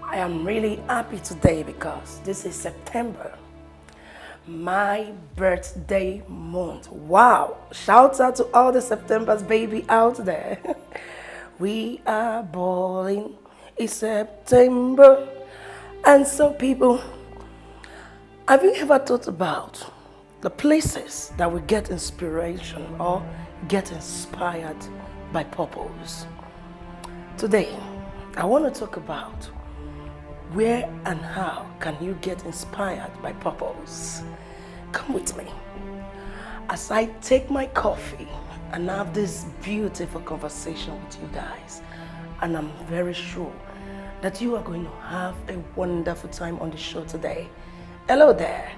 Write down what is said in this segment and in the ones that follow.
I am really happy today because this is September, my birthday month. Wow! Shout out to all the September's baby out there. We are balling in September. And so people, have you ever thought about the places that we get inspiration or get inspired by purpose? Today, I want to talk about where and how can you get inspired by purpose. Come with me as I take my coffee and have this beautiful conversation with you guys. And I'm very sure that you are going to have a wonderful time on the show today. Hello there.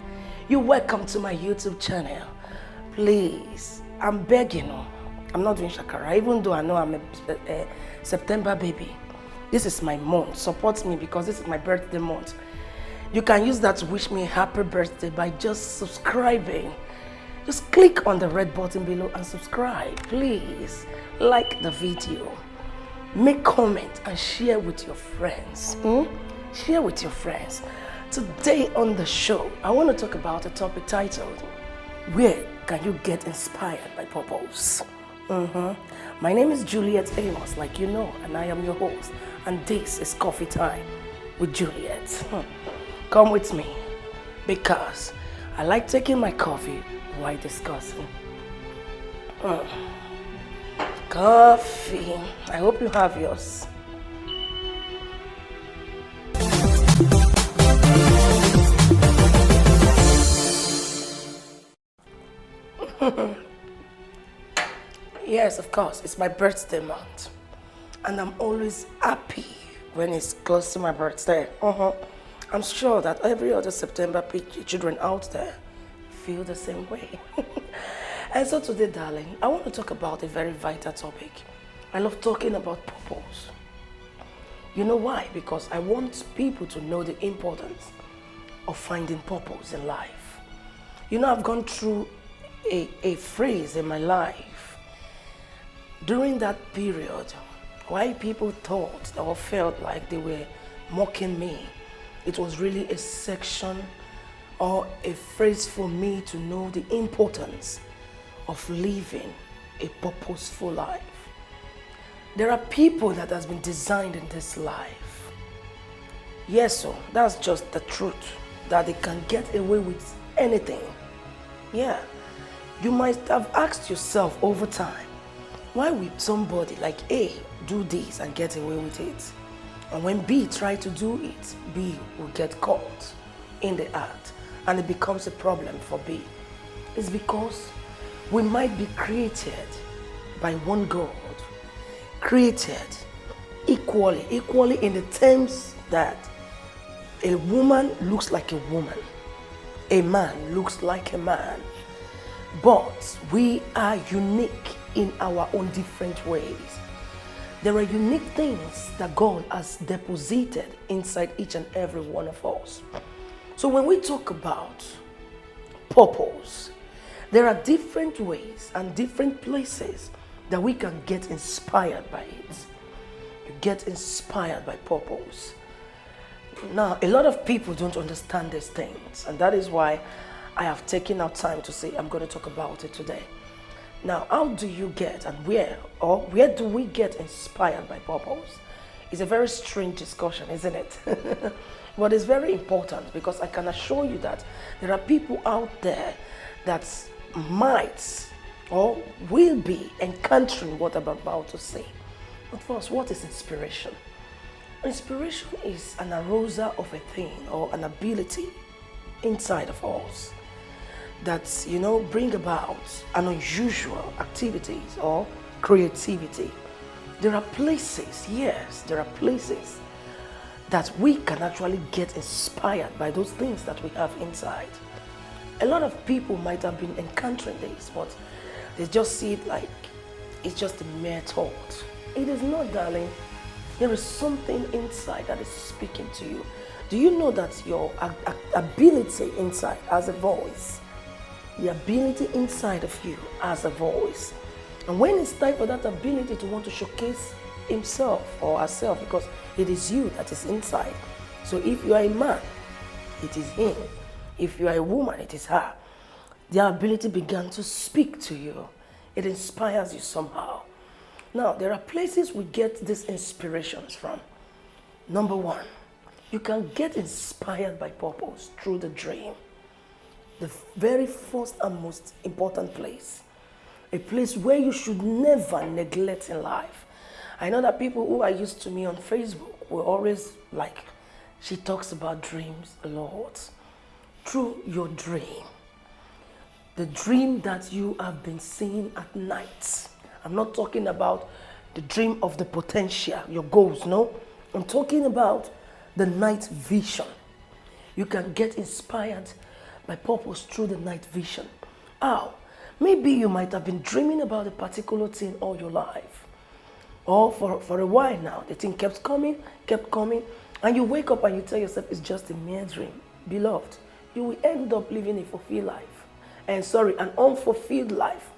You're welcome to my YouTube channel. Please, I'm begging you. I'm not doing shakara, even though I know I'm a September baby. This is my month. Support me because this is my birthday month. You can use that to wish me a happy birthday by just subscribing. Just click on the red button below and subscribe. Please like the video. Make comment and share with your friends. Share with your friends. Today on the show, I want to talk about a topic titled, Where Can You Get Inspired by Purpose? My name is Juliet Amos, like you know, and I am your host. And this is Coffee Time with Juliet. Come with me because I like taking my coffee while discussing. Coffee. I hope you have yours. Yes, of course, it's my birthday month. And I'm always happy when it's close to my birthday. I'm sure that every other September children out there feel the same way. And so today, darling, I want to talk about a very vital topic. I love talking about purpose. You know why? Because I want people to know the importance of finding purpose in life. You know, I've gone through a phase in my life during that period. Why people thought or felt like they were mocking me, it was really a section or a phrase for me to know the importance of living a purposeful life. There are people that has been designed in this life. Yes, so that's just the truth, that they can get away with anything. Yeah, you might have asked yourself over time, why would somebody like A do this and get away with it? And when B try to do it, B will get caught in the act and it becomes a problem for B. It's because we might be created by one God, created equally in the terms that a woman looks like a woman, a man looks like a man, but we are unique in our own different ways. There are unique things that God has deposited inside each and every one of us. So when we talk about purpose, there are different ways and different places that we can get inspired by it. You get inspired by purpose. Now, a lot of people don't understand these things, and that is why I have taken out time to say I'm going to talk about it today. Now, how do you get and where do we get inspired by purpose? It's a very strange discussion, isn't it? But it's very important because I can assure you that there are people out there that might or will be encountering what I'm about to say. But first, what is inspiration? Inspiration is an arousal of a thing or an ability inside of us that, bring about an unusual activities or creativity. There are places, yes, there are places that we can actually get inspired by those things that we have inside. A lot of people might have been encountering this, but they just see it like it's just a mere thought. It is not, darling. There is something inside that is speaking to you. Do you know that your ability inside has a voice? The ability inside of you has a voice. And when it's time for that ability to want to showcase himself or herself, because it is you that is inside, So if you are a man, it is him. If you are a woman, it is her. Their ability began to speak to you. It inspires you somehow. Now, there are places we get these inspirations from. Number one, you can get inspired by purpose through the dream. The very first and most important place. A place where you should never neglect in life. I know that people who are used to me on Facebook will always like, she talks about dreams a lot. Through your dream. The dream that you have been seeing at night. I'm not talking about the dream of the potential, your goals, no. I'm talking about the night vision. You can get inspired by purpose through the night vision. How? Maybe you might have been dreaming about a particular thing all your life. Or for a while now, the thing kept coming, and you wake up and you tell yourself it's just a mere dream. Beloved, you will end up living a fulfilled life. An unfulfilled life.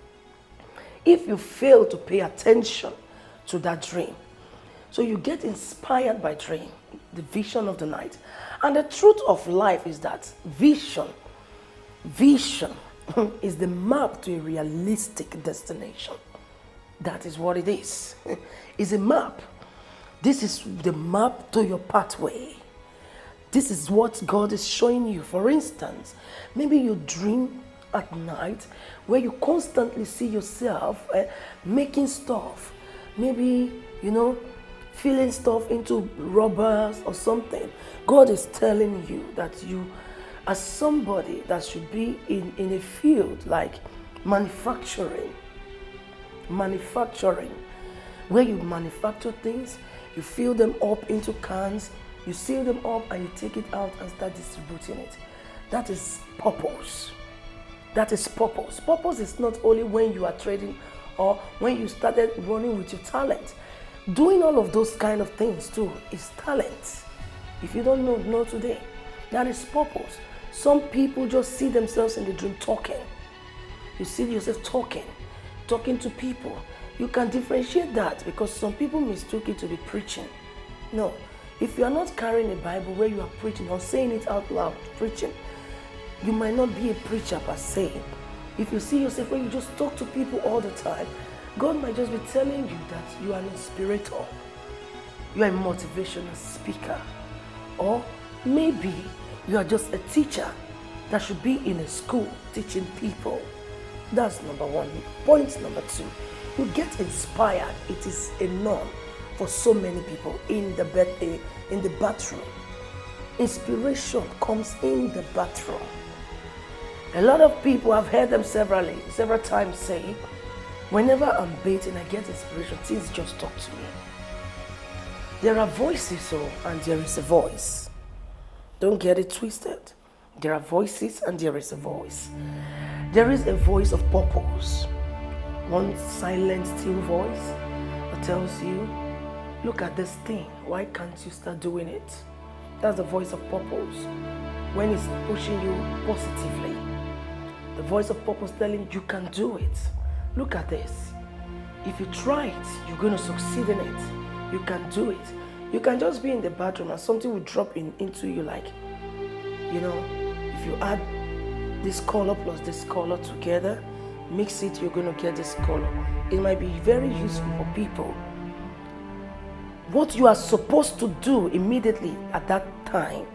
If you fail to pay attention to that dream. So you get inspired by dream, the vision of the night. And the truth of life is that vision is the map to a realistic destination. That is what it is. It's a map. This is the map to your pathway. This is what God is showing you. For instance, maybe you dream at night where you constantly see yourself making stuff. Maybe, filling stuff into rubbers or something. God is telling you that you, as somebody that should be in a field like manufacturing, where you manufacture things, you fill them up into cans, you seal them up and you take it out and start distributing it. That is purpose. That is purpose. Purpose is not only when you are trading or when you started running with your talent. Doing all of those kind of things too is talent. If you don't know today, that is purpose. Some people just see themselves in the dream talking. You see yourself talking to people. You can differentiate that because some people mistook it to be preaching. No, if you are not carrying a Bible where you are preaching or saying it out loud, preaching, you might not be a preacher per se. If you see yourself when you just talk to people all the time, God might just be telling you that you are an inspirator, you are a motivational speaker, or maybe you are just a teacher that should be in a school teaching people. That's number one. Point number two, you get inspired. It is a norm for so many people in the bathroom. Inspiration comes in the bathroom. A lot of people, I've heard them several times say, whenever I'm bathing, I get inspiration. Things just talk to me. There are voices, and there is a voice. Don't get it twisted. There are voices and there is a voice. There is a voice of purpose. One silent, still voice that tells you, look at this thing. Why can't you start doing it? That's the voice of purpose. When it's pushing you positively. The voice of purpose telling you can do it. Look at this. If you try it, you're going to succeed in it. You can do it. You can just be in the bathroom and something will drop into you like, if you add this color plus this color together, mix it, you're going to get this color. It might be very useful for people. What you are supposed to do immediately at that time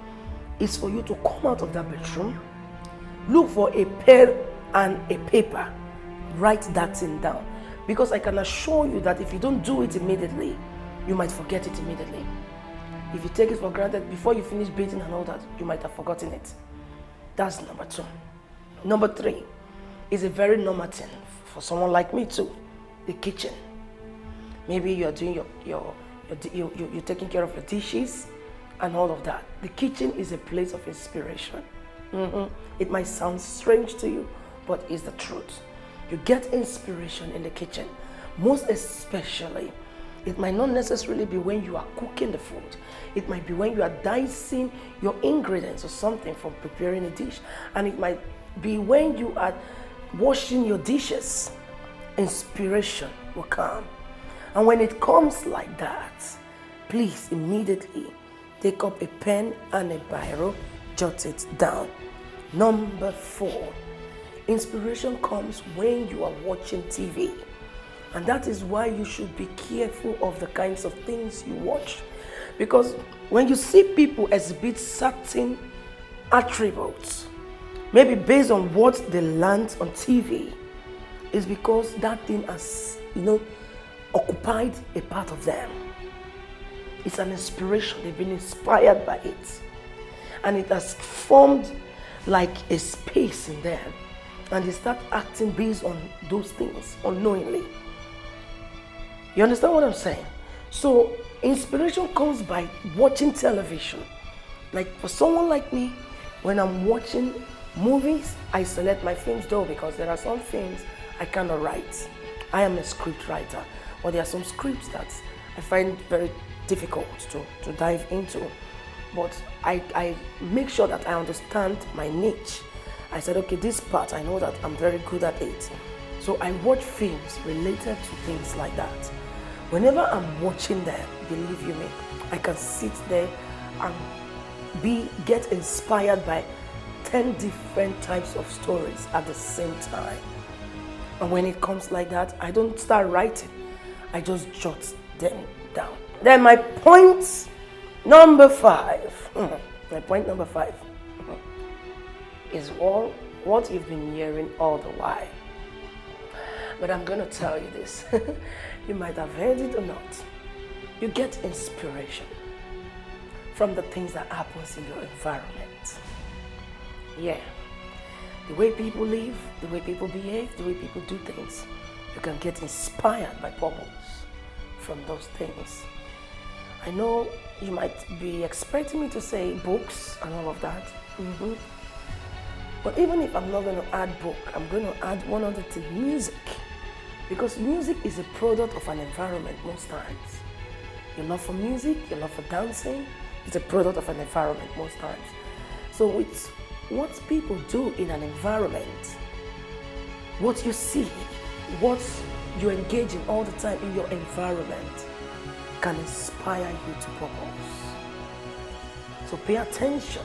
is for you to come out of that bedroom, look for a pen and a paper, write that thing down. Because I can assure you that if you don't do it immediately, you might forget it immediately. If you take it for granted, before you finish bathing and all that, you might have forgotten it. That's number two. Number three is a very normal thing for someone like me too. The kitchen. Maybe you're doing you're taking care of your dishes and all of that. The kitchen is a place of inspiration. It might sound strange to you, but it's the truth. You get inspiration in the kitchen. Most especially, it might not necessarily be when you are cooking the food. It might be when you are dicing your ingredients or something for preparing a dish. And it might be when you are washing your dishes. Inspiration will come. And when it comes like that, please immediately take up a pen and a biro, jot it down. Number 4, inspiration comes when you are watching TV. And that is why you should be careful of the kinds of things you watch. Because when you see people exhibit certain attributes, maybe based on what they learned on TV, it's because that thing has, occupied a part of them. It's an inspiration. They've been inspired by it. And it has formed like a space in them. And they start acting based on those things unknowingly. You understand what I'm saying? So inspiration comes by watching television. Like for someone like me, when I'm watching movies, I select my films though, because there are some films I cannot write. I am a script writer, but there are some scripts that I find very difficult to dive into. But I make sure that I understand my niche. I said, okay, this part, I know that I'm very good at it. So I watch films related to things like that. Whenever I'm watching them, believe you me, I can sit there and get inspired by 10 different types of stories at the same time. And when it comes like that, I don't start writing. I just jot them down. Then my point number 5. My point number 5 is what you've been hearing all the while. But I'm going to tell you this. You might have heard it or not. You get inspiration from the things that happens in your environment. Yeah. The way people live, the way people behave, the way people do things. You can get inspired by bubbles from those things. I know you might be expecting me to say books and all of that. But even if I'm not going to add book, I'm going to add one other thing, music. Because music is a product of an environment most times. Your love for music, your love for dancing, is a product of an environment most times. So it's what people do in an environment, what you see, what you engage in all the time in your environment can inspire you to purpose. So pay attention.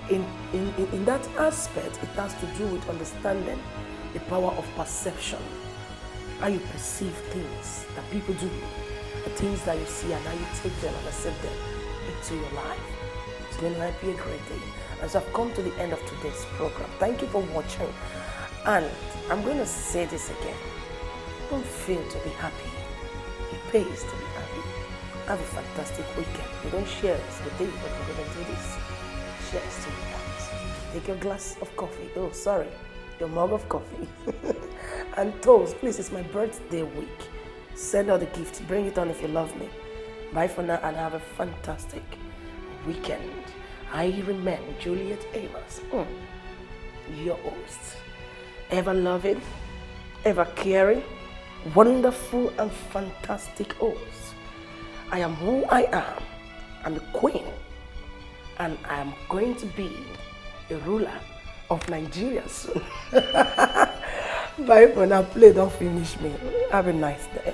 In that aspect, it has to do with understanding the power of perception. How you perceive things that people do, the things that you see, and how you take them and accept them into your life. It's going to help you a great day. And so I've come to the end of today's program. Thank you for watching. And I'm going to say this again. Don't fail to be happy. It pays to be happy. Have a fantastic weekend. We don't share it with you, but we're going to do this. Share it to you guys. Take your glass of coffee. Oh, sorry. Your mug of coffee. And toast, please, it's my birthday week. Send out the gift. Bring it on if you love me. Bye for now and have a fantastic weekend. I remain Juliet Amos, your host. Ever loving, ever caring, wonderful and fantastic host. I am who I am. I'm a queen. And I am going to be a ruler of Nigeria soon. Bye for now. Play, don't finish me. Have a nice day.